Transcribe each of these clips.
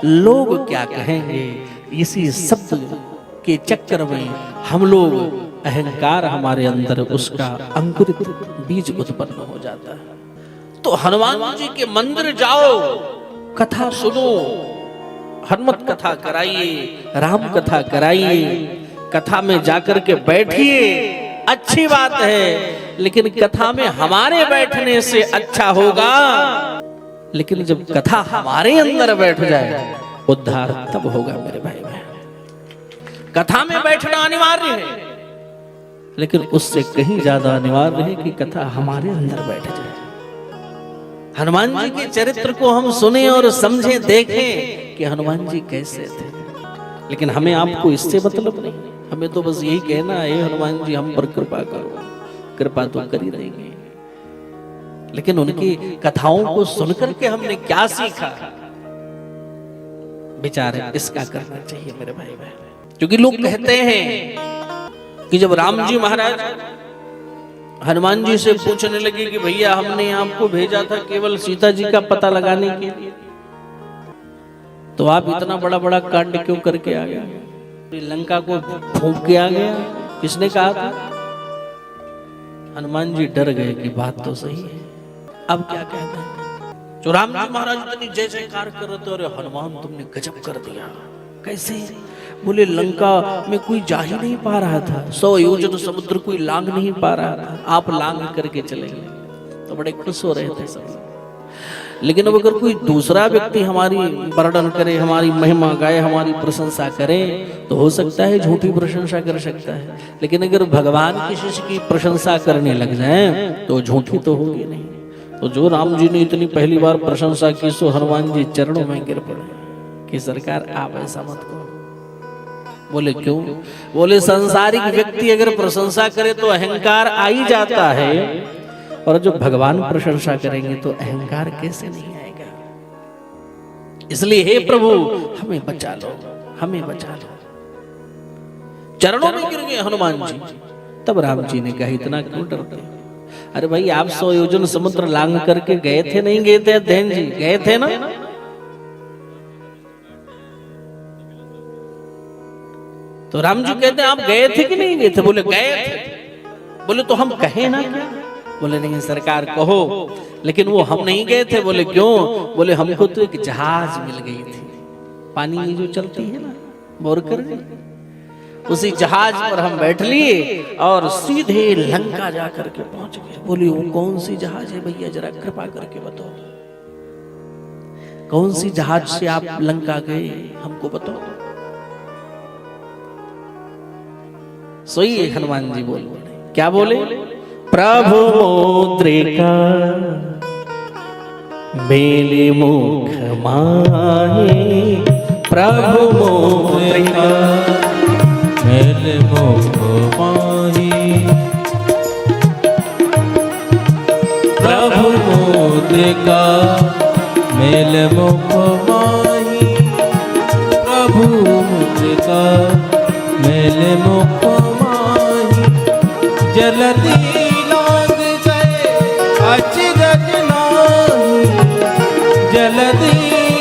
लोग क्या कहेंगे, इसी शब्द के चक्कर में हम लोग अहंकार हमारे अंदर उसका अंकुरित बीज उत्पन्न हो जाता है। तो हनुमान जी के मंदिर जाओ, कथा सुनो, हनुमत कथा कराइए, राम कथा कराइए, कथा में जाकर के बैठिए, अच्छी बात है। लेकिन कथा में हमारे बैठने से अच्छा होगा, लेकिन जब कथा हमारे अंदर बैठ जाए उद्धार तब होगा मेरे भाई बहन। कथा में बैठना अनिवार्य है, लेकिन उससे कहीं ज्यादा अनिवार्य है कि कथा हमारे अंदर बैठ जाए। हनुमान जी के चरित्र को हम सुने और समझे, देखें कि हनुमान जी कैसे थे। लेकिन हमें आपको इससे मतलब नहीं, हमें तो बस यही कहना है हनुमान जी हम पर कृपा करो, कृपा तो कर ही रहेंगे। लेकिन उनकी कथाओं को सुनकर के हमने क्या सीखा, विचार इसका करना चाहिए मेरे भाई बहन। क्योंकि लोग कहते हैं कि जब राम जी महाराज हनुमान जी से पूछने लगे कि भैया हमने आपको भेजा था केवल सीता जी का पता लगाने के लिए, तो आप इतना बड़ा बड़ा कांड क्यों करके आ गए, लंका को फूंक के आ गया, किसने कहा था? हनुमान जी डर गए कि बात तो सही है, अब क्या कहते हैं। जो राम जी महाराज इतनी जय जयकार कर रहे थे, अरे हनुमान तुमने गजब कर दिया। कैसे? बोले लंका में कोई जा ही नहीं पा रहा था, 100 योजन समुद्र कोई लांग नहीं पा रहा था, आप लांग करके चले गए। तो बड़े खुश हो रहे थे सब। लेकिन अब अगर कोई दूसरा व्यक्ति हमारी वर्णन करे, हमारी महिमा गाए, हमारी प्रशंसा करे, तो हो सकता है झूठी प्रशंसा कर सकता है। लेकिन अगर भगवान की शिष्य की प्रशंसा करने लग जाए तो झूठी तो होगी नहीं। तो जो राम जी ने इतनी पहली बार प्रशंसा की, सो हनुमान जी चरणों में गिर पड़े कि सरकार आप ऐसा मत करो। बोले क्यों? बोले संसारिक व्यक्ति अगर प्रशंसा करे तो अहंकार आ ही जाता है, और जो भगवान प्रशंसा करेंगे तो अहंकार कैसे नहीं आएगा। इसलिए हे प्रभु हमें बचा लो, हमें बचा लो। चरणों में गिर गए हनुमान जी। तब राम जी ने कहा इतना क्यों डरते? अरे भाई आप 100 योजन समुद्र लांग करके गए थे, नहीं गए थे अध्ययन जी? गए थे ना? तो राम जी कहते हैं आप गए थे कि नहीं गए थे? बोले गए थे। बोले तो हम कहे ना क्या? बोले नहीं सरकार कहो, लेकिन वो हम नहीं गए थे। बोले क्यों? बोले हमको तो एक जहाज मिल गई थी, पानी में जो चलती है ना बोरकर, उसी जहाज पर हम बैठ लिए और सीधे लंका जाकर के पहुंच गए। बोले वो कौन सी जहाज है भैया, जरा कृपा करके बताओ, कौन सी जहाज से आप लंका गए हमको बताओ। सोइए हनुमान जी बोले, क्या बोले? प्रभु मुद्रिका मेले मुख माहे, प्रभु मुद्रिका मेले मुख माही, प्रभु मुद्रिका मेले मुख माही, प्रभु मुद्रिका मेले मुख माही। जलती लाग गए अचरज नाही, जलती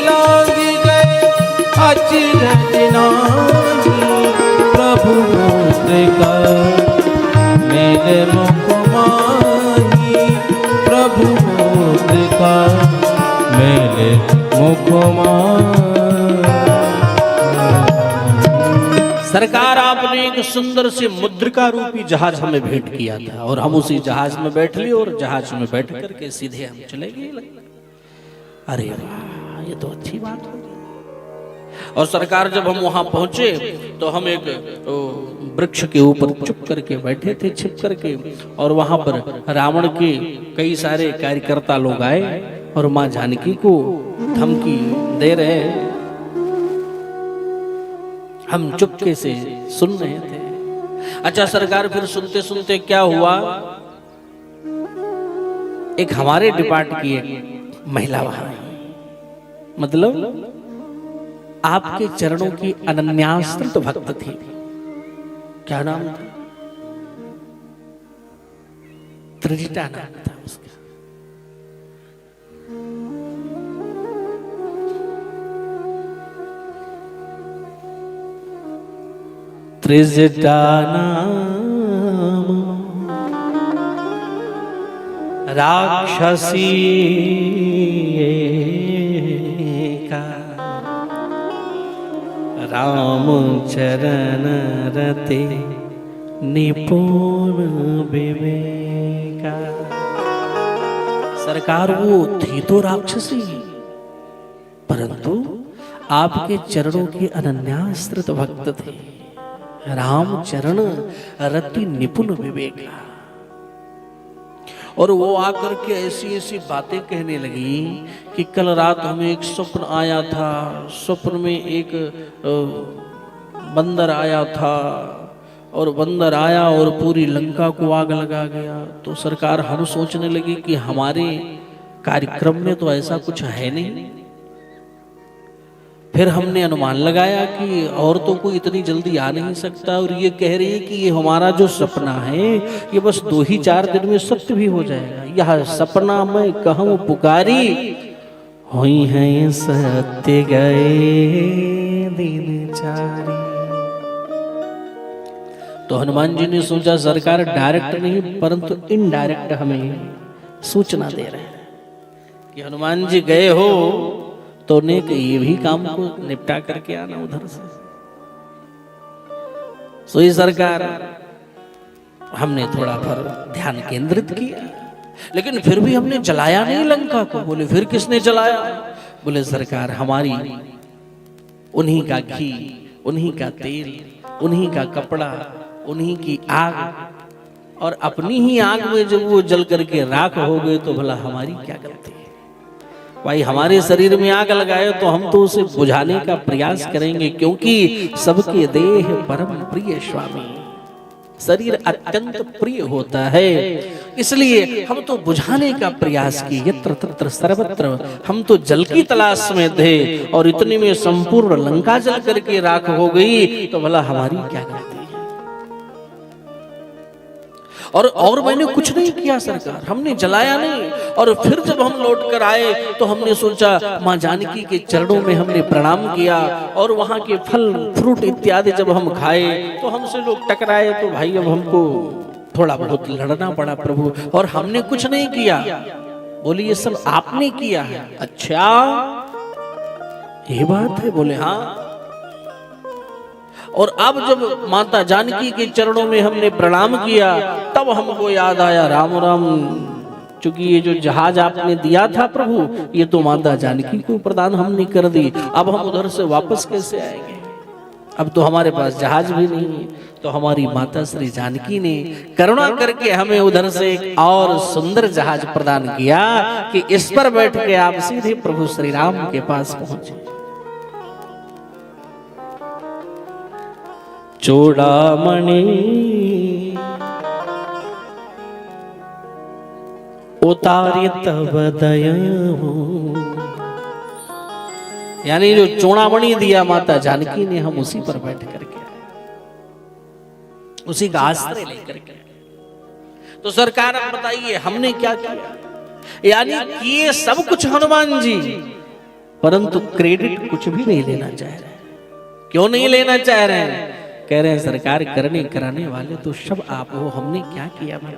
लाग गए अचरज नाही, प्रभु मुद्रिका मेले मुख माही, प्रभु मुद्रिका मेले मुख माही। सरकार आपने एक सुंदर से मुद्रिका रूपी जहाज हमें भेंट किया था, और हम उसी जहाज में बैठ लिए और जहाज में बैठ करके सीधे हम चले गए। अरे वाह, ये तो अच्छी बात होगी। और सरकार जब हम वहां पहुंचे तो हम एक वृक्ष के ऊपर चुप करके बैठे थे, छिप करके, और वहां पर रावण के कई सारे कार्यकर्ता लोग आए और मां जानकी को धमकी दे रहे हैं। हम चुपके से सुन रहे थे। अच्छा सरकार, फिर सुनते सुनते क्या हुआ, एक हमारे डिपार्ट की एक महिला वहां, मतलब आपके चरणों की अनन्याश्रित भक्त थी। क्या नाम था? त्रिजटा नाम था उसका। त्रिजटा नाम राक्षसी का राम चरण रते निपुण विवेका। सरकार वो थी तो राक्षसी, परंतु आपके चरणों के अनन्याश्रित भक्त थे। राम चरण रति निपुण विवेका। और वो आकर के ऐसी ऐसी बातें कहने लगी कि कल रात हमें एक स्वप्न आया था, स्वप्न में एक बंदर आया था और बंदर आया और पूरी लंका को आग लगा गया। तो सरकार हम सोचने लगी कि हमारे कार्यक्रम में तो ऐसा कुछ है नहीं। फिर हमने अनुमान लगाया कि औरतों को इतनी जल्दी आ नहीं सकता, और ये कह रही है कि ये हमारा जो सपना है ये बस 2-4 दिन में सत्य भी हो जाएगा। यह सपना मैं कहूँ पुकारी, हुई है सत्य गए दिन चारी। तो हनुमान जी ने सोचा सरकार डायरेक्ट नहीं परंतु इनडायरेक्ट हमें सूचना दे रहे हैं कि हनुमान जी गए हो तो ने ये भी काम को निपटा करके आना उधर से। सोई सरकार हमने थोड़ा पर ध्यान केंद्रित किया, लेकिन फिर भी हमने जलाया नहीं लंका को। बोले फिर किसने जलाया? बोले सरकार हमारी उन्हीं का घी, उन्हीं का तेल, उन्हीं का कपड़ा, उन्हीं की आग, और अपनी ही आग में जब वो जल करके राख हो गए तो भला हमारी क्या गलती है? भाई हमारे शरीर में आग लगाए तो हम तो उसे बुझाने का प्रयास करेंगे, क्योंकि सबके देह परम प्रिय स्वामी, शरीर अत्यंत प्रिय होता है, इसलिए हम तो बुझाने का प्रयास किए। यत्र तत्र सर्वत्र हम तो जल की तलाश में थे, और इतने में संपूर्ण लंका जल करके राख हो गई तो भला हमारी क्या गलती है? और मैंने कुछ नहीं किया सरकार, हमने जलाया नहीं। और फिर जब हम लौट कर आए तो हमने सोचा माँ जानकी के चरणों में हमने प्रणाम किया, और वहां के फल फ्रूट इत्यादि जब हम खाए तो हमसे लोग टकराए, तो भाई अब हमको थोड़ा बहुत लड़ना पड़ा प्रभु, और हमने कुछ नहीं किया। बोले ये सब आपने किया है? अच्छा ये बात है? बोले हाँ। और अब जब माता जानकी के चरणों में हमने प्रणाम किया तब हमको याद आया, राम राम, चूंकि ये जो जहाज आपने दिया था प्रभु ये तो माता जानकी को प्रदान हमने कर दी, अब हम उधर से वापस कैसे आएंगे? अब तो हमारे पास जहाज भी नहीं है। तो हमारी माता श्री जानकी ने करुणा करके हमें उधर से एक और सुंदर जहाज प्रदान किया कि इस पर बैठ के आप सीधे प्रभु श्री राम के पास पहुंचे। चूड़ामणि उतारी तब दयाहू, यानी जो चूड़ामणि दिया माता जानकी ने हम उसी पर बैठ करके, उसी का आश्रय लेकर के। तो सरकार आप बताइए हमने क्या किया? यानी किए सब कुछ हनुमान जी, परंतु क्रेडिट कुछ भी नहीं लेना चाह रहे। क्यों नहीं लेना चाह रहे हैं? कह रहे हैं सरकार करने कराने वाले तो सब आप हो, हमने क्या किया भला?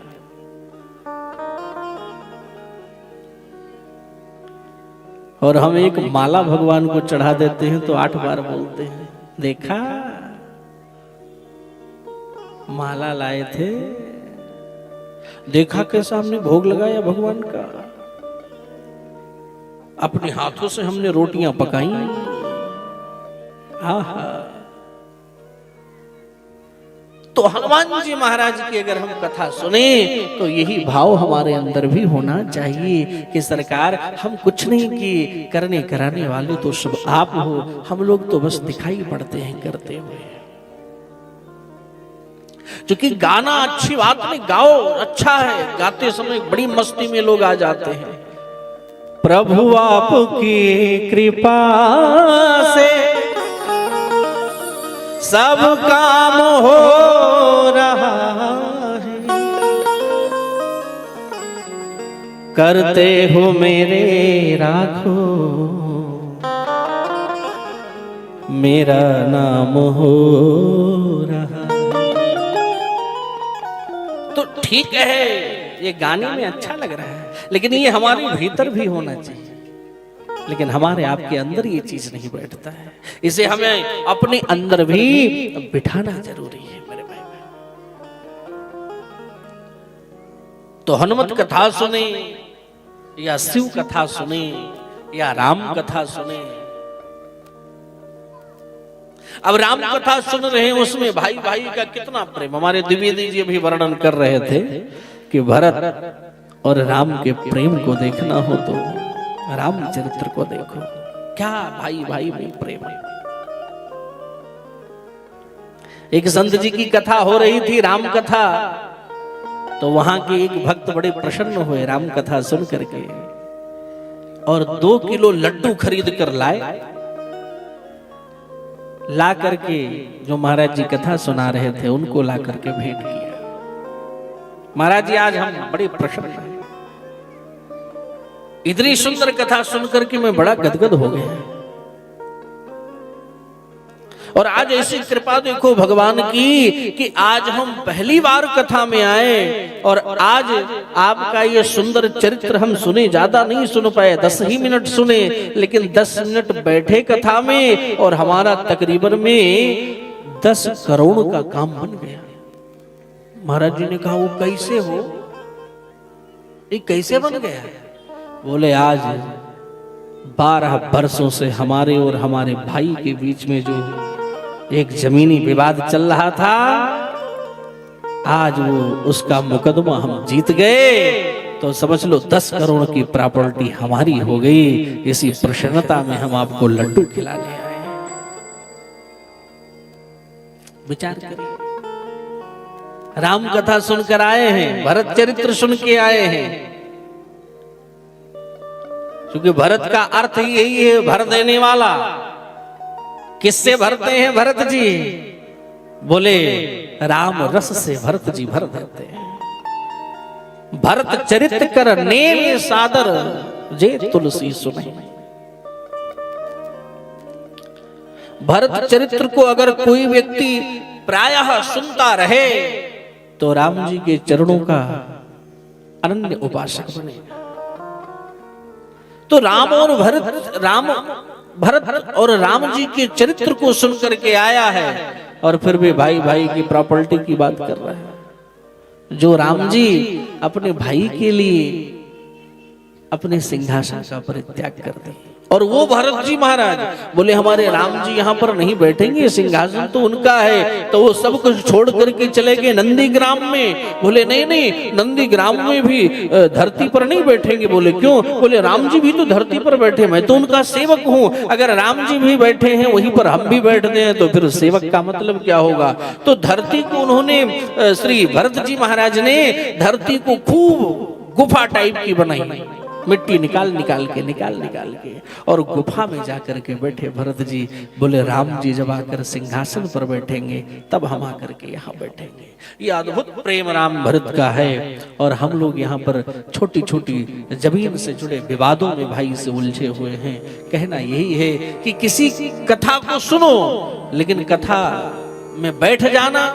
और हम एक माला भगवान को चढ़ा देते हैं तो 8 बार बोलते हैं, देखा माला लाए थे, देखा कैसा हमने भोग लगाया भगवान का, अपने हाथों से हमने रोटियां पकाई। आहा। तो हनुमान जी महाराज की अगर हम कथा सुने तो यही भाव हमारे अंदर भी होना चाहिए कि सरकार हम कुछ नहीं किए, करने कराने वाले तो सब आप हो, हम लोग तो बस दिखाई पड़ते हैं करते हुए। क्योंकि गाना अच्छी बात नहीं, गाओ अच्छा है, गाते समय बड़ी मस्ती में लोग आ जाते हैं। प्रभु आपकी कृपा से सब काम हो रहा है, करते हो मेरे राखो मेरा नाम हो रहा। तो ठीक है, ये गाने में अच्छा लग रहा है, लेकिन ये हमारे भीतर भी होना चाहिए। लेकिन हमारे आपके अंदर ये चीज नहीं बैठता है, इसे हमें अपने अंदर भी बिठाना जरूरी है मेरे भाई। तो हनुमत कथा सुने या शिव कथा सुने या राम कथा सुने। अब राम कथा सुन रहे हैं, उसमें भाई भाई का कितना प्रेम। हमारे द्विवेदी जी भी वर्णन कर रहे थे कि भरत और राम के प्रेम को देखना हो तो राम चरित्र को देखो, क्या भाई भाई में प्रेम है। एक संत जी की कथा हो रही थी, राम कथा, तो वहां के एक भक्त बड़े प्रसन्न हुए राम कथा सुन करके, और 2 किलो लड्डू खरीद कर लाए। ला करके जो महाराज जी कथा सुना रहे थे उनको ला करके भेंट किया। महाराज जी आज हम बड़े प्रसन्न हैं, इतनी सुंदर कथा सुनकर के मैं बड़ा गदगद हो गया। और आज ऐसी कृपा देखो भगवान की कि आज हम पहली बार कथा में आए और आज आपका ये सुंदर चरित्र हम सुने। ज्यादा नहीं सुन पाए, 10 ही मिनट सुने, लेकिन 10 मिनट बैठे कथा में और हमारा तकरीबन में 10 करोड़ का काम बन गया। महाराज जी ने कहा वो कैसे हो, ये कैसे बन गया? बोले आज 12 वर्षों से हमारे और हमारे भाई के बीच में जो एक जमीनी विवाद चल रहा था, आज वो उसका मुकदमा हम जीत गए, तो समझ लो 10 करोड़ की प्रॉपर्टी हमारी हो गई। इसी प्रसन्नता में हम आपको लड्डू खिलाने आए हैं। विचार करिए, राम कथा सुनकर आए हैं, भरत चरित्र सुन के आए हैं, क्योंकि भरत का अर्थ ही यही है, भर देने वाला। किससे भरते हैं भरत जी? बोले राम रस से भरत जी भर देते हैं। भरत चरित्र कर नेम सादर जे तुलसी सुने। भरत चरित्र को अगर कोई व्यक्ति प्रायः सुनता रहे तो राम जी के चरणों का अनन्य उपासक बनेगा। तो भरत और राम जी के चरित्र को सुनकर के आया है, और फिर भी भाई भाई की प्रॉपर्टी की बात कर रहा है। जो राम जी अपने भाई के लिए अपने सिंहासन का परित्याग कर दिए, और वो भरत जी महाराज बोले हमारे राम जी यहाँ पर नहीं बैठेंगे, सिंहासन तो उनका है। तो वो सब कुछ छोड़ करके चले गए नंदी ग्राम में। बोले नहीं नहीं, नंदी ग्राम में भी धरती पर नहीं बैठेंगे। बोले क्यों? बोले राम जी भी तो धरती पर बैठे, मैं तो उनका सेवक हूँ। अगर राम जी भी बैठे हैं वहीं पर हम भी बैठते हैं तो फिर सेवक का मतलब क्या होगा? तो धरती को उन्होंने, श्री भरत जी महाराज ने धरती को खूब गुफा टाइप की बनाई, मिट्टी निकाल के और गुफा में जाकर के बैठे भरत जी। बोले राम जी जब आकर सिंहासन पर बैठेंगे तब हम आकर के यहाँ बैठेंगे। ये अद्भुत प्रेम राम भरत का है। और हम लोग यहाँ पर छोटी छोटी जमीन से जुड़े विवादों में भाई से उलझे हुए हैं। कहना यही है कि किसी कथा को सुनो, लेकिन कथा में बैठ जाना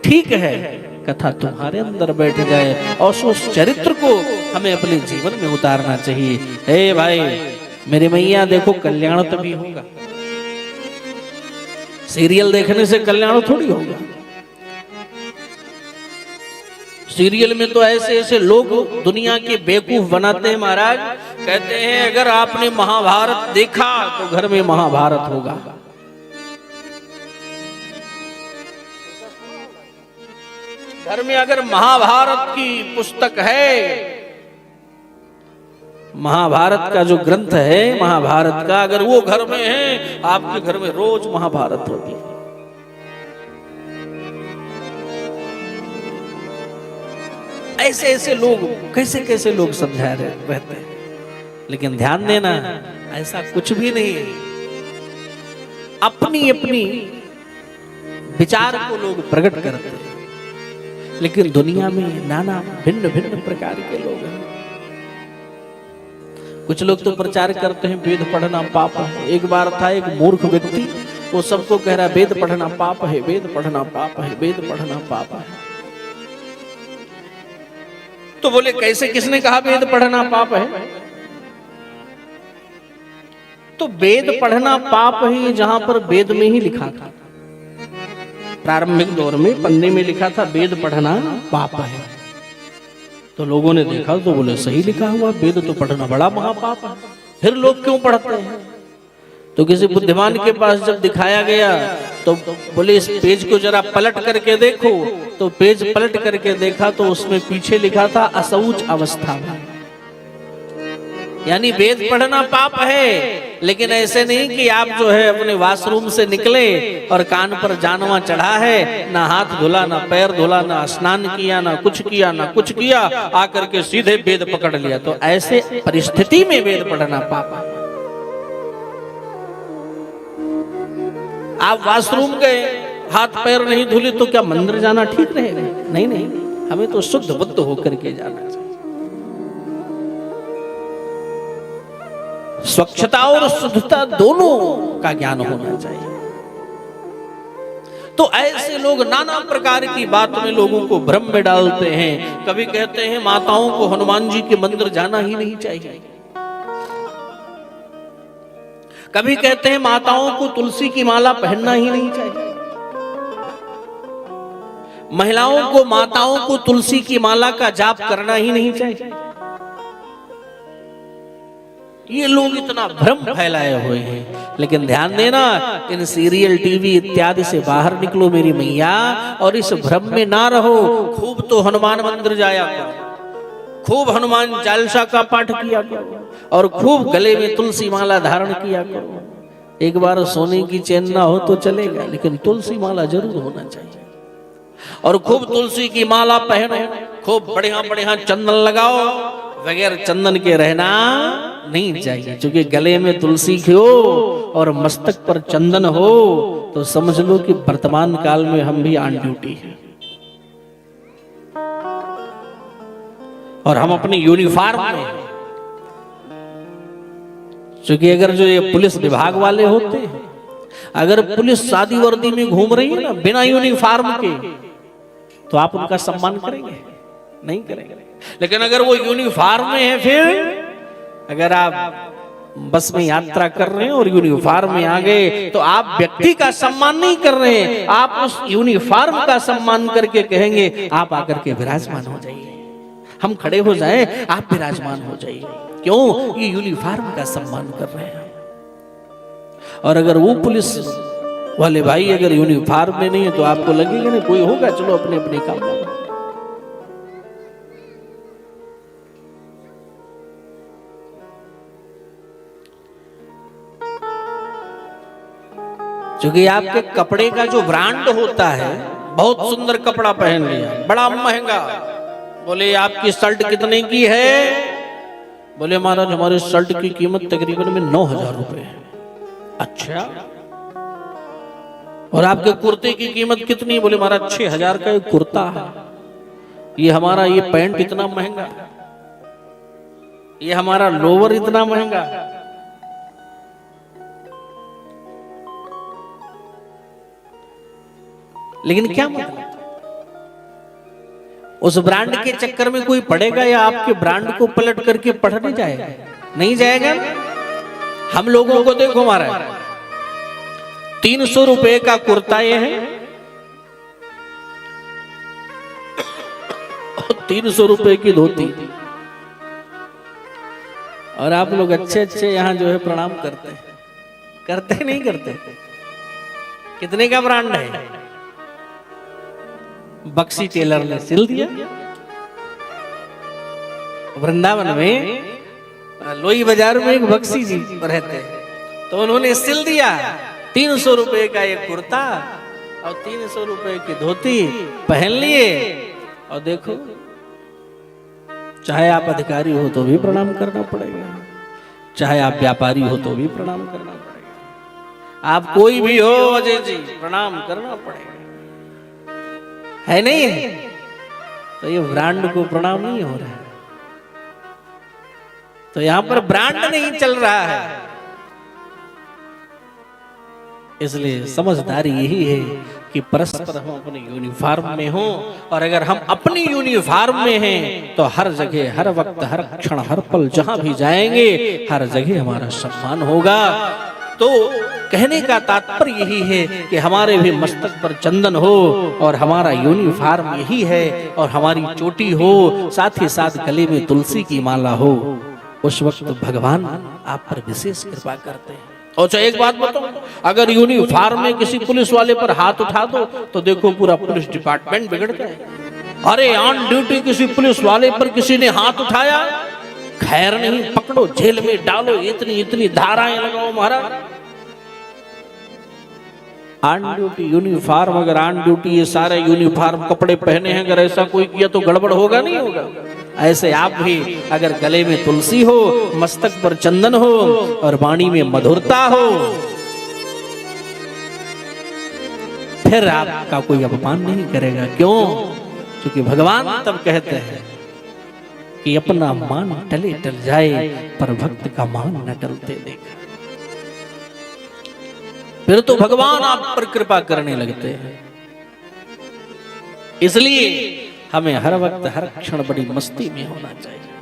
ठीक है, कथा तुम्हारे अंदर बैठ जाए और उस चरित्र को हमें अपने जीवन में उतारना चाहिए। हे भाई मेरे मैया देखो, कल्याण तभी होगा, सीरियल देखने से कल्याण थोड़ी होगा। सीरियल में तो ऐसे ऐसे लोग दुनिया के बेवकूफ बनाते हैं महाराज। कहते हैं अगर आपने महाभारत देखा तो घर में महाभारत होगा। घर में अगर महाभारत की पुस्तक है, महाभारत का जो ग्रंथ है महाभारत का, अगर वो घर में है, आपके घर में रोज महाभारत होती है। ऐसे ऐसे लोग, कैसे कैसे लोग समझा रहते हैं। लेकिन ध्यान देना, ऐसा कुछ भी नहीं है। अपनी अपनी विचार को लोग प्रकट करते हैं, लेकिन दुनिया में नाना भिन्न भिन्न प्रकार के लोग हैं। कुछ लोग तो प्रचार करते हैं वेद पढ़ना पाप है। एक बार था एक मूर्ख व्यक्ति, वो सबको कह रहा वेद पढ़ना पाप है, वेद पढ़ना पाप है, वेद पढ़ना पाप है। तो बोले कैसे, किसने कहा वेद पढ़ना पाप है? तो वेद पढ़ना पाप है जहां पर वेद में ही लिखा था, प्रारंभिक दौर में पन्ने में लिखा था वेद पढ़ना पाप है। तो लोगों ने देखा तो बोले सही लिखा हुआ, वेद तो पढ़ना बड़ा महापाप है, फिर लोग क्यों पढ़ते हैं? तो किसी बुद्धिमान के पास जब दिखाया गया तो बोले इस पेज को जरा पलट करके देखो। तो पेज पलट करके देखा तो उसमें पीछे लिखा था अशौच अवस्था में, यानी वेद पढ़ना पाप है, लेकिन ऐसे नहीं कि आप जो है अपने वॉशरूम से निकले और कान पर जानवा चढ़ा है, ना हाथ धुला, ना पैर धुला, ना स्नान किया, ना कुछ किया, ना कुछ किया, आकर के सीधे वेद पकड़ लिया। तो ऐसे परिस्थिति में वेद पढ़ना पाप है। आप वॉशरूम गए, हाथ पैर नहीं धुले तो क्या मंदिर जाना ठीक रहेगा? नहीं नहीं, हमें तो शुद्ध बुद्ध होकर के जाना चाहिए। स्वच्छता और शुद्धता दोनों का ज्ञान होना चाहिए। तो ऐसे लोग नाना प्रकार की बात में लोगों को भ्रम में डालते हैं। कभी कहते हैं माताओं को हनुमान जी के मंदिर जाना ही नहीं चाहिए, कभी कहते हैं माताओं को तुलसी की माला पहनना ही नहीं चाहिए, महिलाओं को, माताओं को तुलसी की माला का जाप करना ही नहीं चाहिए। ये लोग इतना भ्रम फैलाए हुए हैं। लेकिन ध्यान देना, इन सीरियल टीवी इत्यादि से बाहर निकलो मेरी मैया, और इस भ्रम में ना रहो। खूब तो हनुमान मंदिर जाया करो, खूब हनुमान चालीसा का पाठ किया करो, और खूब गले में तुलसी माला धारण किया करो। एक बार सोने की चेन ना हो तो चलेगा, लेकिन तुलसी माला जरूर होना चाहिए। और खूब तुलसी की माला पहनो, खूब बढ़िया बढ़िया चंदन लगाओ, बगैर चंदन के रहना नहीं चाहिए। क्योंकि गले में तुलसी हो और मस्तक पर चंदन हो तो समझ लो कि वर्तमान काल में हम भी ऑन ड्यूटी हैं, और हम अपनी यूनिफॉर्म में। क्योंकि अगर जो ये पुलिस विभाग वाले होते हैं, अगर पुलिस सादी वर्दी में घूम रही है ना बिना यूनिफॉर्म के, तो आप उनका सम्मान करेंगे? नहीं करेंगे। लेकिन अगर वो यूनिफॉर्म में है, फिर अगर आप बस में यात्रा कर रहे हैं और यूनिफॉर्म में आ गए, तो आप व्यक्ति का सम्मान नहीं कर रहे हैं, आप उस यूनिफॉर्म का सम्मान करके कहेंगे आप आकर के विराजमान हो जाइए, हम खड़े हो जाएं, आप विराजमान हो जाइए। क्यों? ये यूनिफॉर्म का सम्मान कर रहे हैं। और अगर वो पुलिस वाले भाई अगर यूनिफॉर्म में नहीं है तो आपको लगेगा ना कोई होगा, चलो अपने अपने काम में। क्योंकि आपके कपड़े का जो ब्रांड होता है, बहुत सुंदर कपड़ा पहन लिया, बड़ा महंगा, बोले आपकी शर्ट कितने की है? बोले महाराज हमारे शर्ट की कीमत तकरीबन में 9,000 रुपए है। अच्छा, और आपके कुर्ते की कीमत कितनी? बोले महाराज 6,000 का एक कुर्ता है, ये हमारा ये पैंट इतना महंगा, ये हमारा लोवर इतना महंगा। लेकिन क्या मतलब? उस ब्रांड के चक्कर में कोई पड़ेगा या आपके ब्रांड को पलट करके पढ़ने जाएगा? नहीं जाएगा ना। हम लोगों को देखो हमारा 300 रुपए का कुर्ता ये है, 300 रुपए की धोती, और आप लोग अच्छे अच्छे यहाँ जो है प्रणाम करते हैं, करते नहीं करते? कितने का ब्रांड है? बक्सी टेलर ने सिल दिया। वृंदावन में लोई बाजार में एक बक्सी जी रहते हैं, तो उन्होंने सिल दिया 300 रुपए का एक कुर्ता और 300 रुपए की धोती पहन लिए। और देखो, चाहे आप अधिकारी हो तो भी प्रणाम करना पड़ेगा, चाहे आप व्यापारी हो तो भी प्रणाम करना पड़ेगा, आप कोई भी हो अजय जी प्रणाम करना पड़ेगा, है नहीं है? तो ये ब्रांड को प्रणाम नहीं हो रहा है। तो यहां पर ब्रांड नहीं चल रहा है। इसलिए समझदारी यही है कि परस्पर हम अपने यूनिफॉर्म में हों, और अगर हम अपनी यूनिफॉर्म में हैं तो हर जगह, हर वक्त, हर क्षण, हर पल जहां भी जाएंगे हर जगह हमारा सम्मान होगा। तो कहने का तात्पर्य यही है कि हमारे भी मस्तक पर चंदन हो और हमारा यूनिफॉर्म यही है और हमारी चोटी हो, साथ ही साथ गले में तुलसी की माला हो। उस वक्त भगवान आप पर विशेष कृपा करते हैं। और चाहे एक बात बताओ, अगर यूनिफॉर्म में किसी पुलिस वाले पर हाथ उठा दो तो देखो पूरा पुलिस डिपार्टमेंट बिगड़ता है। अरे ऑन ड्यूटी किसी पुलिस वाले पर किसी ने हाथ उठाया, खैर नहीं, पकड़ो, जेल में डालो, इतनी इतनी धाराएं लगाओ महाराज। ऑन ड्यूटी यूनिफॉर्म, अगर ऑन ड्यूटी ये सारे यूनिफॉर्म कपड़े पहने हैं, अगर ऐसा कोई किया तो गड़बड़ होगा नहीं होगा? ऐसे आप भी अगर गले में तुलसी हो, मस्तक पर चंदन हो और वाणी में मधुरता हो, फिर आपका कोई अपमान नहीं करेगा। क्यों? क्योंकि भगवान तब कहते हैं कि अपना मान टले टल जाए पर भक्त का मान न टलते देख। फिर तो भगवान आप पर कृपा करने लगते हैं। इसलिए हमें हर वक्त, हर क्षण बड़ी मस्ती में होना चाहिए।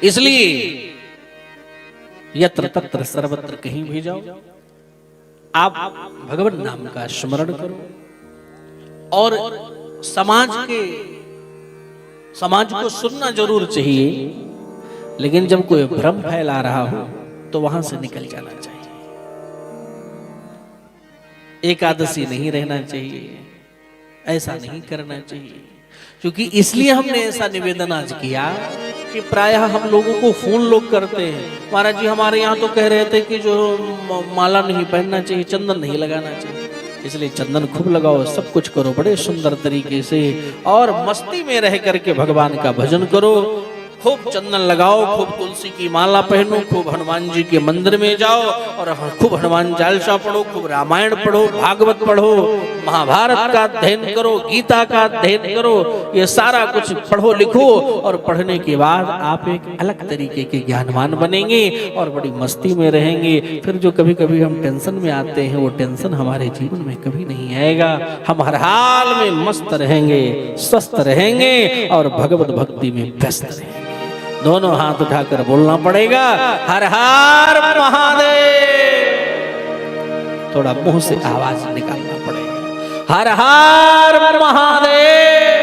इसलिए यत्र तत्र सर्वत्र कहीं भी जाओ, आप भगवान नाम का स्मरण करो। और समाज को सुनना जरूर चाहिए, लेकिन जब कोई भ्रम फैला रहा हो तो वहां से निकल जाना चाहिए। एकादशी नहीं रहना चाहिए, ऐसा नहीं करना चाहिए। क्योंकि इसलिए हमने ऐसा निवेदन आज किया कि प्रायः हम लोगों को फोन लोग करते हैं, महाराज जी हमारे यहाँ तो कह रहे थे कि जो माला नहीं पहनना चाहिए, चंदन नहीं लगाना चाहिए। इसलिए चंदन खूब लगाओ, सब कुछ करो बड़े सुंदर तरीके से, और मस्ती में रह करके भगवान का भजन करो। खूब चंदन लगाओ, खूब तुलसी की माला पहनो, खूब हनुमान जी के मंदिर में जाओ और खूब हनुमान चालीसा पढ़ो, खूब रामायण पढ़ो, भागवत पढ़ो, महाभारत का अध्ययन करो, गीता का अध्ययन करो। ये सारा कुछ पढ़ो लिखो, और पढ़ने के बाद आप एक अलग तरीके के ज्ञानवान बनेंगे और बड़ी मस्ती में रहेंगे। फिर जो कभी कभी हम टेंशन में आते हैं, वो टेंशन हमारे जीवन में कभी नहीं आएगा। हम हर हाल में मस्त रहेंगे, स्वस्थ रहेंगे और भगवत भक्ति में व्यस्त रहेंगे। दोनों हाथ उठाकर बोलना पड़ेगा, हर हर महादेव। थोड़ा मुंह से आवाज निकालना पड़ेगा, हर हर महादेव।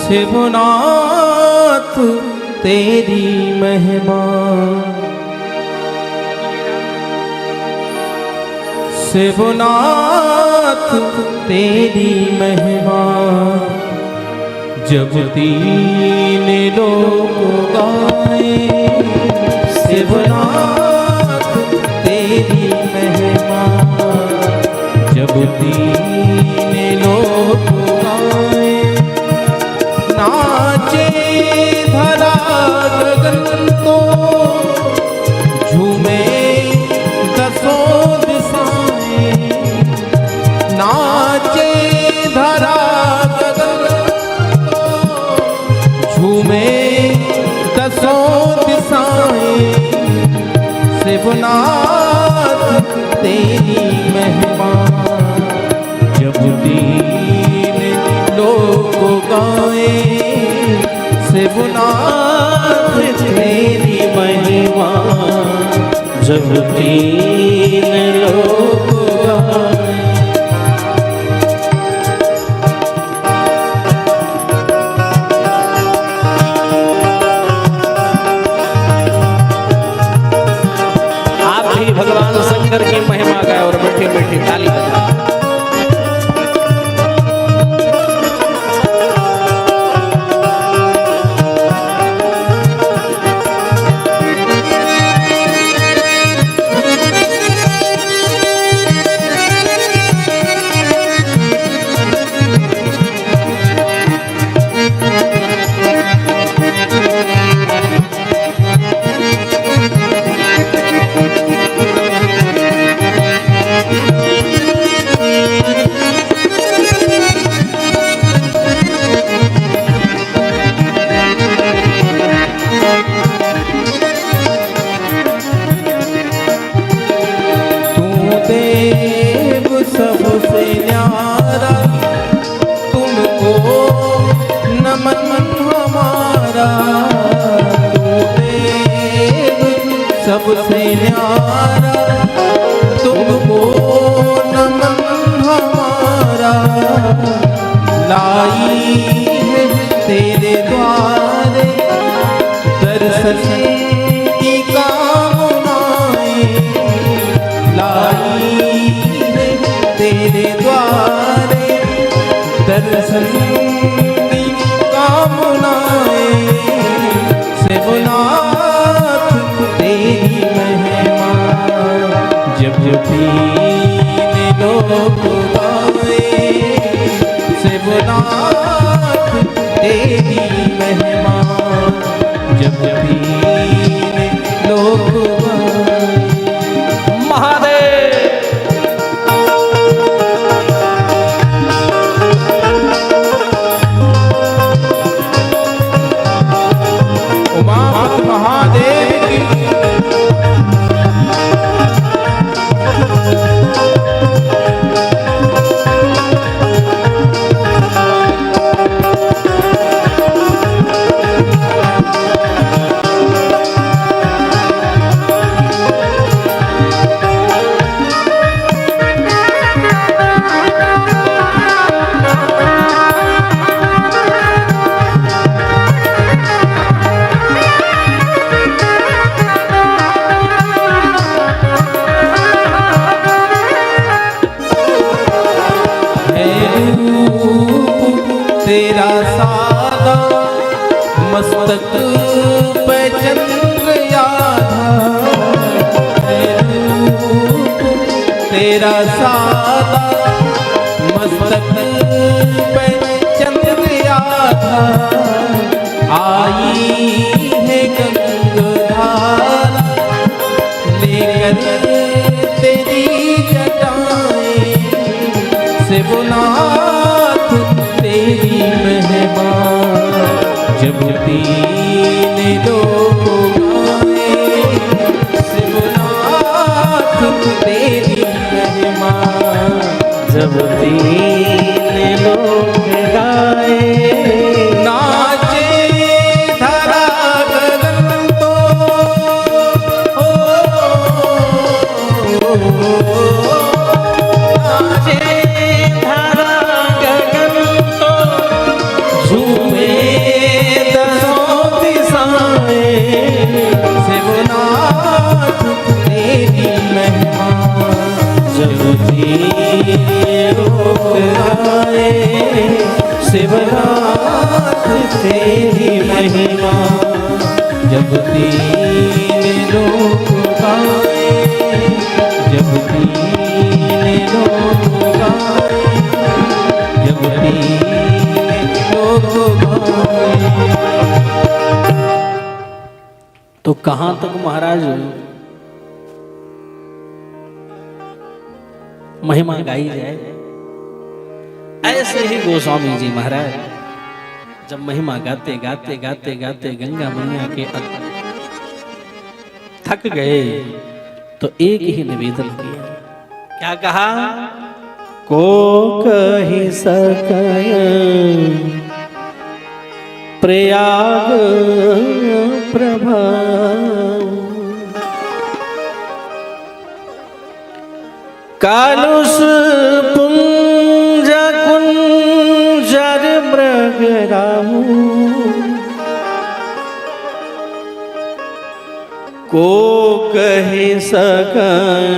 शिवनाथ तेरी महिमा, शिवनाथ तेरी महिमा, जब तीन लोग गाए। शिवनाथ तेरी महिमा, जब तीन लोग गाए। नाचे धरा गगन तो झूमे दसों दिशाएं। नाचे धरा गगन तो झूमे दसों दिशाएं। शिवनाथ तेरी महिमा, जब दीन लोग गाए। शिवनाथ तेरी महिमा, जब तीन लोग गाए। आप भी भगवान शंकर की महिमा गाए और बैठे बैठे ताली बजाए। हमारा लाई है तेरे द्वारे, दर्शन की कामनाएं लाई है तेरे द्वारे, दर्शन की कामनाएं शिवनाथ तेरी महिमा जब तीन लोग गाए, शिवनाथ तेरी महिमा जब तीन लोग गाए। महादेव उमापति महादेव की तेरा सादा मस्तक पे चंद्र याधा, तेरा सादा मस्तक पे चंद्र याधा, आई है गंगाधारा लेकर तेरी जटाएं, शिवनाथ तेरी महिमा जब तीन लोग गाए, शिवनाथ तेरी महिमा जब तीन लोग गाए, नाचे धरा गगन तो नाचे धारा गगन तो झूमे दसों दिशाएं, शिवनाथ तेरी महिमा जब तीन लोग गाए, शिवनाथ तेरी महिमा जब तीन लोग गाए, जब तीन लोग गाए, जब तीन लोग गाए। तो कहां तक महाराज महिमा गाई जाए? ऐसे ही गोस्वामी जी महाराज जब महिमा गाते गाते गाते गाते गंगा मैया के थक गए तो एक ही निवेदन किया। क्या कहा? को कही सकय प्रयाग प्रभाव, कालुष पुंज कुंजर मृगरामू, को कहे सकय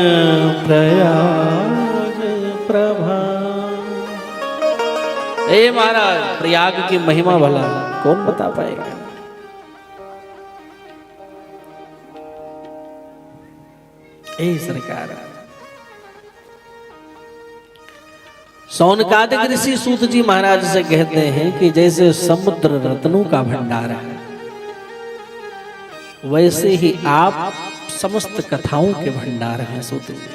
प्रयाग प्रभाव। ए महाराज, प्रयाग की महिमा भला कौन बता पाएगा? ए सरकार, सौनकादिक ऋषि सूत जी महाराज से कहते हैं कि जैसे समुद्र रत्नों का भंडार है, वैसे ही आप समस्त कथाओं के भंडार हैं सूत जी।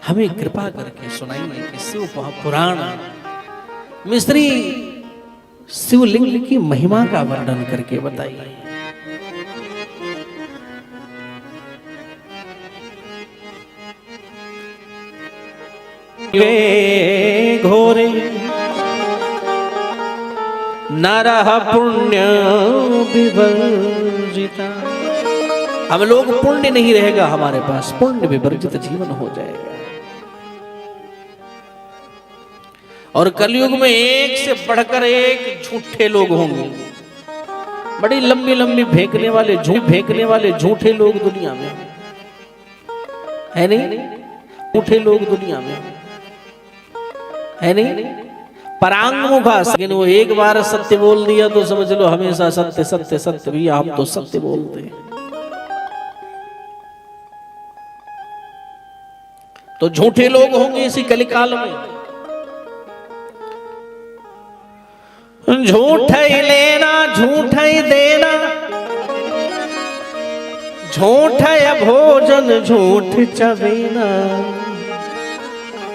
हमें कृपा करके सुनाइए कि शिव पुराण मिस्त्री शिवलिंग की महिमा का वर्णन करके बताइए। वे घोरे नरः पुण्य विवर्जिता, हम लोग पुण्य नहीं रहेगा हमारे पास, पुण्य विवर्जित जीवन हो जाएगा। और कलयुग में एक से बढ़कर एक झूठे लोग होंगे, बड़ी लंबी लंबी फेंकने वाले झूठे लोग दुनिया में है नहीं? झूठे लोग दुनिया में है नहीं? परांगमुखा, लेकिन वो एक बार सत्य बोल दिया तो समझ लो हमेशा सत्य सत्य सत्य। भैया हम तो सत्य बोलते हैं। तो झूठे लोग होंगे इसी कलिकाल में। झूठ ही लेना झूठ ही देना, झूठ भोजन झूठ चबेना।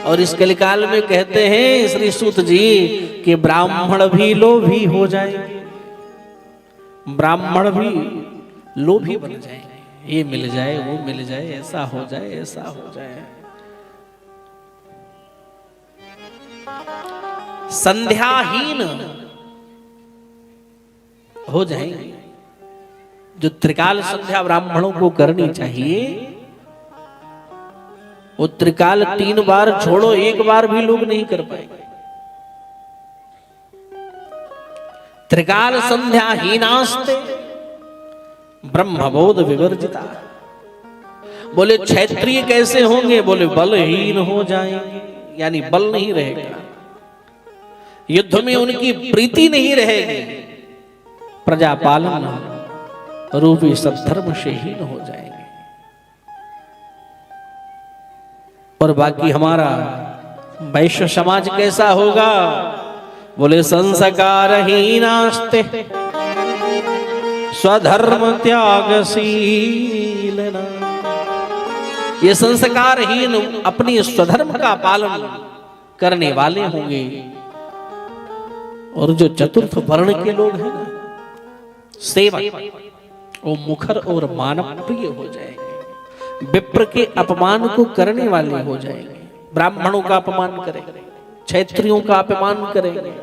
और इस कलिकाल में कहते हैं श्री सूत जी कि ब्राह्मण भी लोभी हो जाएंगे, ब्राह्मण भी लोभी बन जाएंगे। ये मिल जाए वो मिल जाए, ऐसा हो जाए ऐसा हो जाए। संध्याहीन हो जाएंगे। जो त्रिकाल संध्या ब्राह्मणों को करनी चाहिए, वो त्रिकाल 3 बार छोड़ो, 1 बार भी लोग नहीं कर पाएंगे। त्रिकाल संध्या हीनास्ते ब्रह्मबोध विवर्जिता। बोले क्षत्रिय कैसे होंगे? बोले बलहीन हो जाएंगे, यानी बल नहीं रहेगा, युद्ध में उनकी प्रीति नहीं रहेगी, प्रजा पालन रूपी सद्धर्म से हीन हो जाएंगे। और बाकी हमारा वैश्य समाज कैसा होगा? बोले संस्कारहीनास्ते स्वधर्म त्यागशील। ये संस्कारहीन अपनी स्वधर्म का पालन करने वाले होंगे। और जो चतुर्थ वर्ण के लोग हैं ना, सेवक, वो मुखर और मानव प्रिय हो जाएंगे, विप्र के अपमान को करने वाले हो जाएंगे, ब्राह्मणों का अपमान करेंगे, क्षत्रियों का अपमान करेंगे,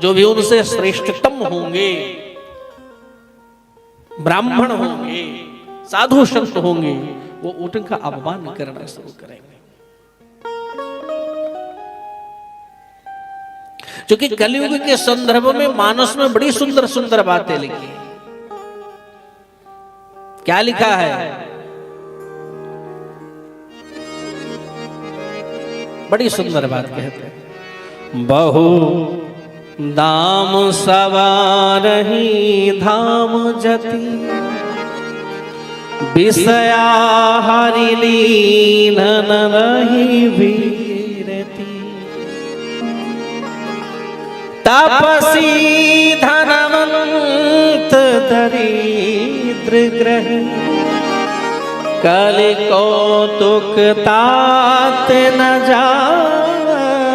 जो भी उनसे श्रेष्ठतम होंगे, ब्राह्मण होंगे, साधु संत होंगे, वो उनका अपमान करना शुरू करेंगे। क्योंकि कलयुग के संदर्भ में मानस में बड़ी सुंदर सुंदर बातें लिखी। क्या लिखा है? बड़ी सुंदर बात कहते हैं। बहु दाम सवारही धाम जति, विषया हरि लीलन रही वीरती। तपसी धनवंत दरिद्र ग्रही, कलि कौतुक तात न जात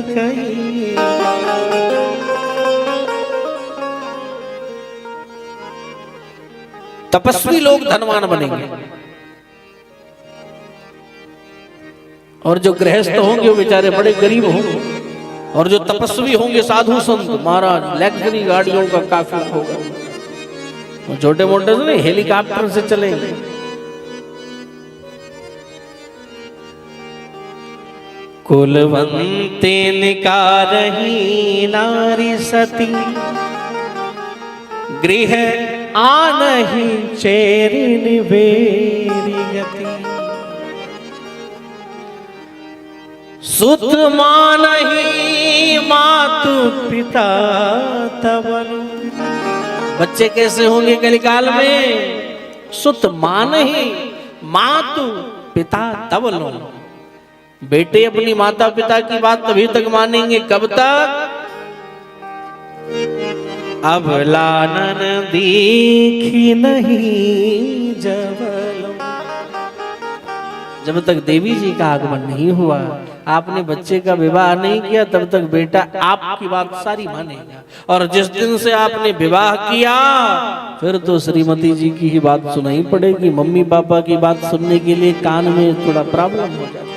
कहीं। तपस्वी लोग धनवान बनेंगे, और जो गृहस्थ होंगे वो बेचारे बड़े गरीब होंगे। और जो तपस्वी होंगे साधु संत महाराज, लग्जरी गाड़ियों का काफी होगा, छोटे मोटे से नहीं, हेलीकॉप्टर से चलेंगे। कुलवंते निकारही नारी सती, गृह आनहि चेरिन बेरी गति। सुत मानहि मातु पिता तवनु। बच्चे कैसे होंगे कलिकाल में? सुत मानहि मातु पिता तवनु। बेटे अपनी माता पिता की बात तभी तक मानेंगे, कब तक? अब लानन देखी नहीं जबल। जब तक देवी जी का आगमन नहीं हुआ, आपने बच्चे का विवाह नहीं किया, तब तक बेटा आपकी बात सारी मानेगा। और जिस दिन से आपने विवाह किया, फिर तो श्रीमती जी की ही बात सुनाई पड़ेगी। मम्मी पापा की बात सुनने के लिए कान में थोड़ा प्रॉब्लम हो जाता है।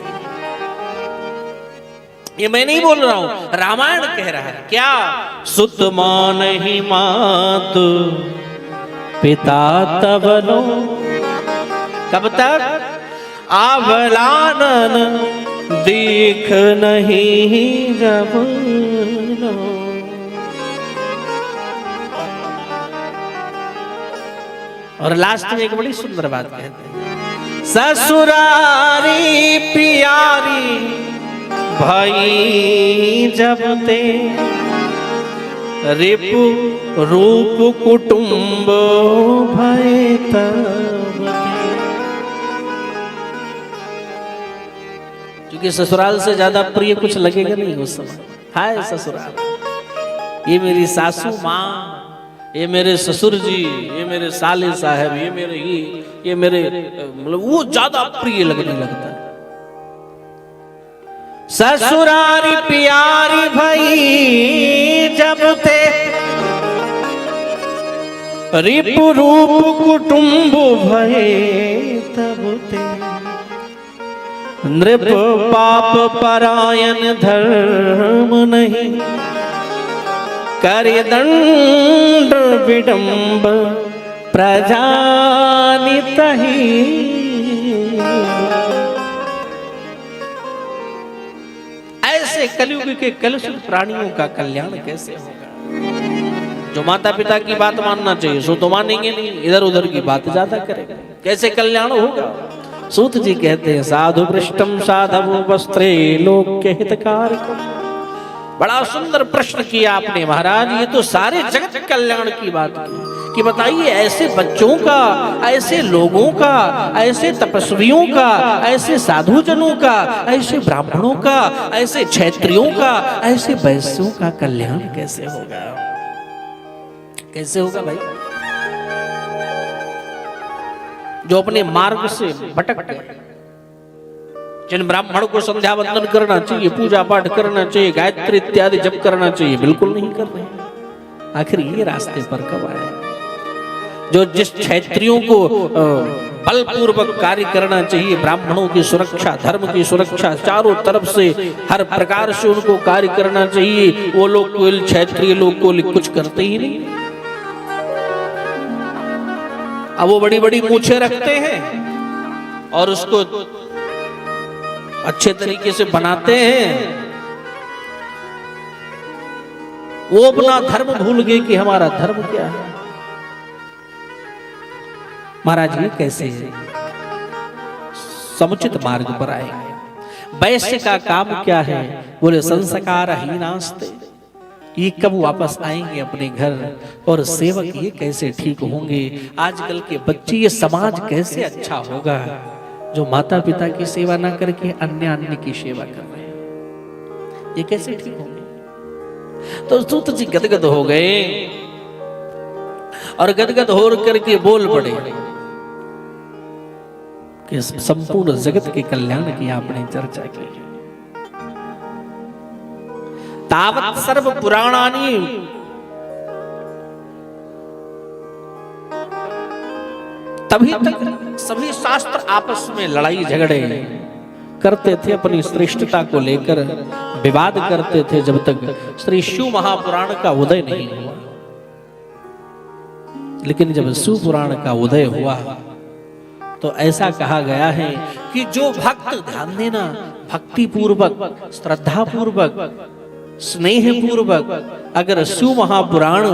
ये मैं नहीं बोल रहा हूं, रामायण कह रहा है। क्या? सुत मानहि मातु पिता तवनो। कब तक? आभलानन दीख नहीं जब लो। और लास्ट में एक बड़ी सुंदर बात कहते हैं, ससुरारी प्यारी भाई जब ते, रिपु रूप कुटुंब भय तब ते। क्योंकि ससुराल से ज्यादा प्रिय कुछ लगेगा नहीं उस समय। हाय ससुराल, ये मेरी सासू माँ, ये मेरे ससुर जी, ये मेरे साले साहब, ये मेरे मतलब वो ज्यादा प्रिय लगने लगता है। ससुरारी प्यारी भई जब ते, रिपु रूप कुटुंब भये तब ते। नृप पाप परायण धर्म नहीं, करे दंड विडंब प्रजानित ही। ऐसे कलयुग के कलुषित प्राणियों का कल्याण कैसे होगा? जो माता पिता की बात मानना चाहिए सो तो मानेंगे नहीं, इधर उधर की बात ज्यादा करेंगे, कैसे कल्याण होगा? सूत जी कहते हैं, साधु पृष्ठम साधवो वस्त्रे लोक हितकारकम। बड़ा सुंदर प्रश्न किया आपने महाराज, ये तो सारे जगत कल्याण की बात की कि बताइए ऐसे बच्चों का, ऐसे लोगों का, ऐसे तपस्वियों का, ऐसे साधुजनों का, ऐसे ब्राह्मणों का, ऐसे क्षत्रियों का, ऐसे वैश्यों का कल्याण कैसे होगा? कैसे होगा भाई? जो अपने मार्ग से भटक गए, जिन ब्राह्मण को संध्या वंदन करना चाहिए, पूजा पाठ करना चाहिए, गायत्री इत्यादि जप करना चाहिए, बिल्कुल नहीं कर रहे। आखिर ये रास्ते पर कब आए? जो जिस क्षत्रियों को बलपूर्वक कार्य करना चाहिए, ब्राह्मणों की सुरक्षा, धर्म की सुरक्षा, चारों तरफ से हर प्रकार से उनको कार्य करना चाहिए, वो लोग क्षत्रिय लोग को कुछ करते ही नहीं। अब वो बड़ी बड़ी मूछें रखते हैं और उसको अच्छे तरीके से बनाते हैं। वो अपना धर्म भूल गए कि हमारा धर्म क्या है। महाराज ये कैसे समुचित मार्ग पर आएंगे? वैश्य का काम क्या है? बोले संस्कार ही नास्ते। ये कब वापस आएंगे अपने घर? और सेवक ये कैसे ठीक होंगे? आजकल के बच्चे, ये समाज कैसे अच्छा होगा जो माता पिता की सेवा ना करके अन्य की सेवा कर रहे हैं? ये कैसे ठीक होंगे? तो सूत जी गदगद हो गए और गदगद हो करके बोल पड़े कि संपूर्ण जगत के कल्याण की आपने चर्चा की। तावत सर्व पुराणानि तभी तक सभी शास्त्र आपस में लड़ाई झगड़े करते थे, अपनी श्रेष्ठता को लेकर विवाद करते थे, जब तक श्री शिव महापुराण का उदय नहीं हुआ। लेकिन जब शिव पुराण का उदय हुआ तो ऐसा कहा गया है कि जो भक्त, ध्यान देना, भक्ति पूर्वक, श्रद्धा पूर्वक, स्नेह पूर्वक अगर शिव महापुराण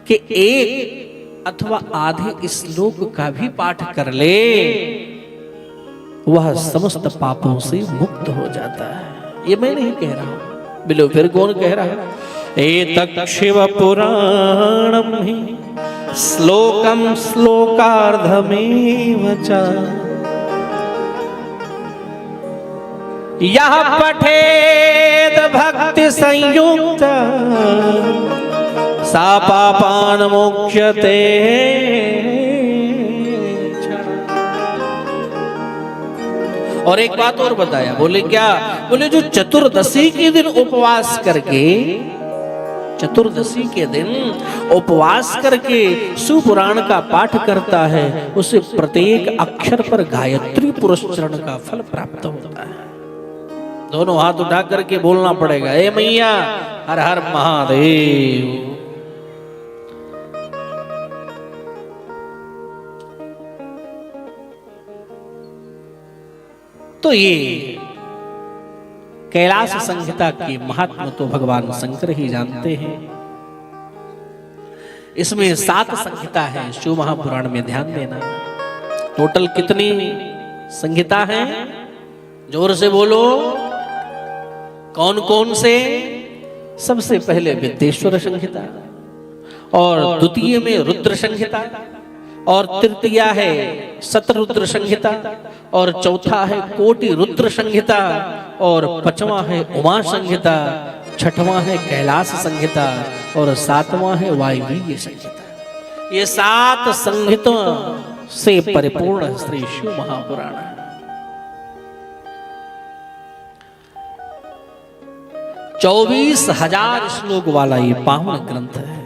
के एक अथवा आधे श्लोक का भी पाठ कर ले, वह समस्त पापों से मुक्त हो जाता है। ये मैं नहीं कह रहा हूं, बिलो फिर कौन कह रहा है? एतत् शिव पुराणम ही श्लोकम श्लोकार्धमेव च यह पठेद भक्ति संयुक्त सा पापान मोक्ष्यते। और एक बात और बताया, बोले क्या? बोले जो चतुर्दशी के दिन उपवास करके, चतुर्दशी के दिन उपवास करके शिव पुराण का पाठ करता है, उसे प्रत्येक अक्षर पर गायत्री पुरस्चरण का फल प्राप्त होता है। दोनों हाथ उठा करके बोलना पड़ेगा, हे मैया हर हर महादेव। तो ये कैलाश संहिता के महात्मा तो भगवान शंकर ही जानते हैं। इसमें 7 संहिता है शिव महापुराण में, ध्यान देना। टोटल कितनी संहिता हैं? जोर से बोलो, कौन कौन से? सबसे पहले विद्येश्वर संहिता, और द्वितीय में रुद्र संहिता, और तृतीया है शतरुद्र संहिता, और चौथा है कोटि रुद्र संहिता, और 5वां है उमा संहिता, 6वां है कैलाश संहिता, और 7वां है वायवीय संहिता। ये 7 संहिताओं से परिपूर्ण श्री शिव महापुराण है। 24,000 श्लोक वाला ये पावन ग्रंथ है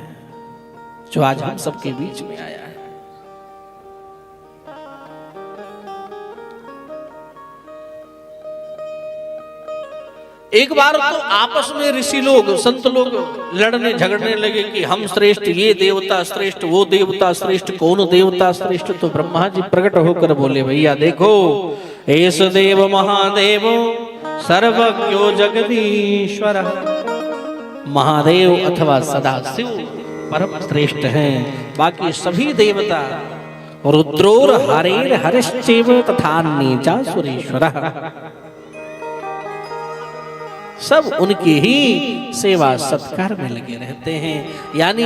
जो आज हम सबके बीच में आया है। एक बार तो आपस में ऋषि लोग, संत लोग लड़ने झगड़ने लगे कि हम श्रेष्ठ, ये देवता श्रेष्ठ, वो देवता श्रेष्ठ, कौन देवता श्रेष्ठ। तो ब्रह्मा जी प्रकट होकर बोले, भैया देखो, एस देव महादेव सर्वज्ञो जगदीश्वर। महादेव अथवा सदाशिव परम श्रेष्ठ हैं, बाकी सभी देवता रुद्रोर हरेर हरिश्चैव तथा नीचा सुरेश्वरः, सब उनकी ही सेवा सत्कार में लगे रहते हैं। यानी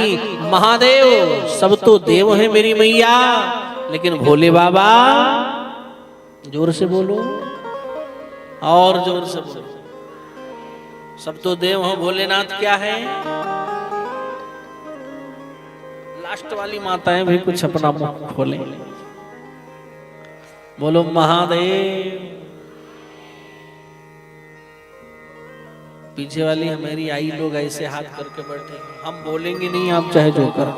महादेव सब तो देव हैं मेरी मैया, लेकिन भोले बाबा, जोर से बोलो, और जोर से बोलो, सब तो देव हो, भोलेनाथ क्या है? लास्ट वाली माताएं भी कुछ अपना मुख खोले, बोलो महादेव। पीछे वाली हमारी आई लोग ऐसे हाथ करके बैठे, हम बोलेंगे नहीं, आप चाहे जो करो।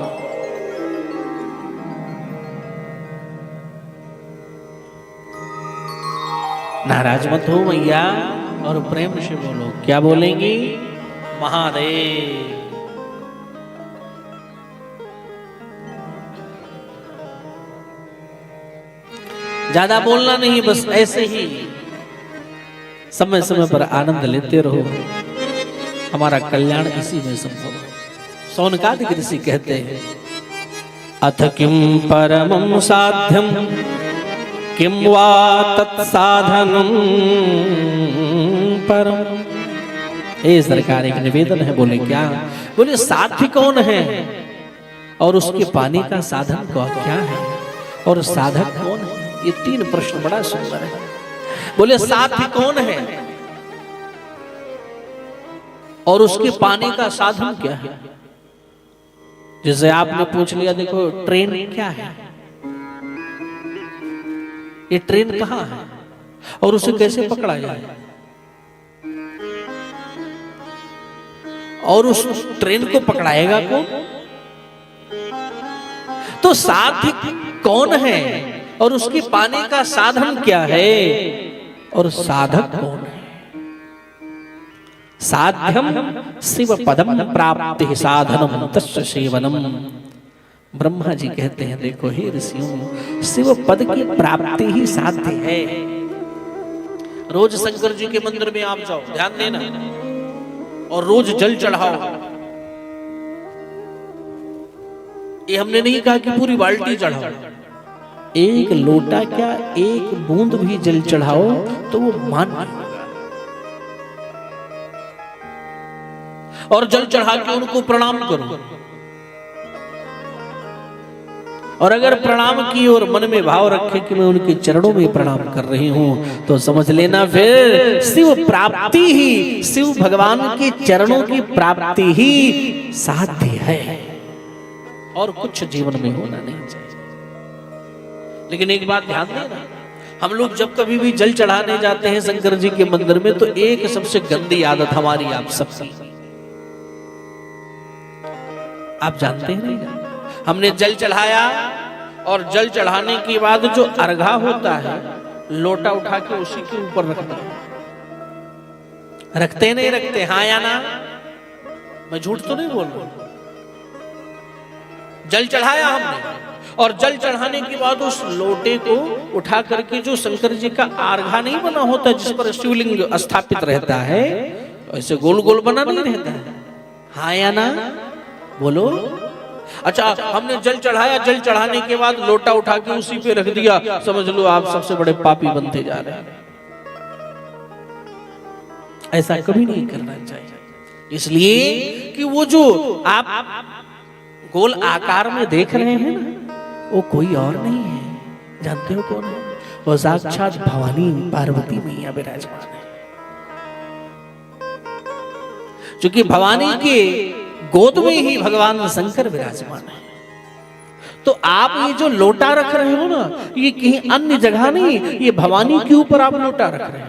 नाराज मत हो मैया, और प्रेम से बोलो, क्या बोलेंगी? महादेव। ज्यादा बोलना नहीं, बस ऐसे ही समय समय पर आनंद लेते रहो, हमारा कल्याण इसी में संभव है। सौनकादिक ऋषि कहते हैं, अथ किम परमं साध्यम किम वा तत्साधनम परम। ए सरकार, एक निवेदन है। बोले क्या? बोले साध्य कौन है और उसके पाने का साधन क्या है, और साधक कौन है? ये 3 प्रश्न बड़ा सुंदर है। बोले साध्य कौन है और उसके पाने का साधन क्या है? जैसे आपने पूछ लिया, देखो ट्रेन क्या है, ये ट्रेन कहाँ है और उसे कैसे पकड़ा जाए, और उस ट्रेन को पकड़ाएगा कौन? तो साध्य कौन है और उसके पाने का साधन क्या है, और साधक कौन है? साध्यम शिव पदम प्राप्ति साधनम तस्य सेवनम। ब्रह्मा जी कहते हैं, देखो हे ऋषियों, शिव पद की प्राप्ति ही साध्य है। रोज शंकर जी के मंदिर में आप जाओ, ध्यान देना, और रोज जल चढ़ाओ। ये हमने नहीं कहा कि पूरी बाल्टी चढ़ाओ, एक लोटा क्या, एक बूंद भी जल चढ़ाओ तो वो मान्य होगा। और जल चढ़ा के उनको प्रणाम करो, और अगर प्रणाम की और मन में भाव रखे कि मैं उनके चरणों में प्रणाम कर रही हूं, तो समझ लेना फिर शिव प्राप्ति ही, शिव भगवान के चरणों की प्राप्ति ही साध्य है, और कुछ जीवन में होना नहीं चाहिए। लेकिन एक बात ध्यान देना, हम लोग जब कभी भी जल चढ़ाने जाते हैं शंकर जी के मंदिर में, तो एक सबसे गंदी आदत हमारी, आप सबकी, आप जानते हैं नहीं, हमने जल चढ़ाया और जल चढ़ाने के बाद जो अर्घा होता है, लोटा उठा के उसी के ऊपर रखते हैं। रखते नहीं रखते? हाँ या ना? मैं झूठ तो नहीं बोल रहा। जल चढ़ाया हमने और जल चढ़ाने के बाद उस लोटे को उठा करके जो शंकर जी का आर्घा नहीं बना होता जिस पर शिवलिंग स्थापित रहता है, ऐसे गोल गोल बना नहीं रहता है, हाँ या ना बोलो। अच्छा, हमने जल चढ़ाया, जल चढ़ाने के बाद लोटा उठा के उसी पे रख दिया, समझ लो आप सबसे बड़े पापी बनते जा रहे हैं। ऐसा कभी नहीं करना चाहिए, इसलिए कि वो जो आप गोल आकार में देख रहे हैं ना, वो कोई और नहीं है, जानते हो कौन है? वो साक्षात भवानी पार्वती मैया विराजमान है। क्योंकि भवानी के गोद में ही भगवान शंकर विराजमान है। तो आप ये जो लोटा रख रहे हो ना, ये कहीं अन्य जगह नहीं, ये भवानी के ऊपर आप लोटा रख रहे हो,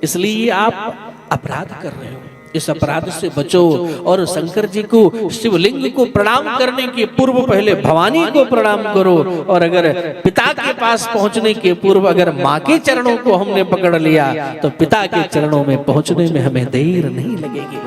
इसलिए आप अपराध कर रहे हो। इस अपराध से बचो और शंकर जी को, शिवलिंग को प्रणाम करने के पूर्व पहले भवानी को प्रणाम करो। और अगर पिता के पास पहुंचने के पूर्व अगर माँ के चरणों को हमने पकड़ लिया तो पिता के चरणों में पहुंचने में हमें देर नहीं लगेगी।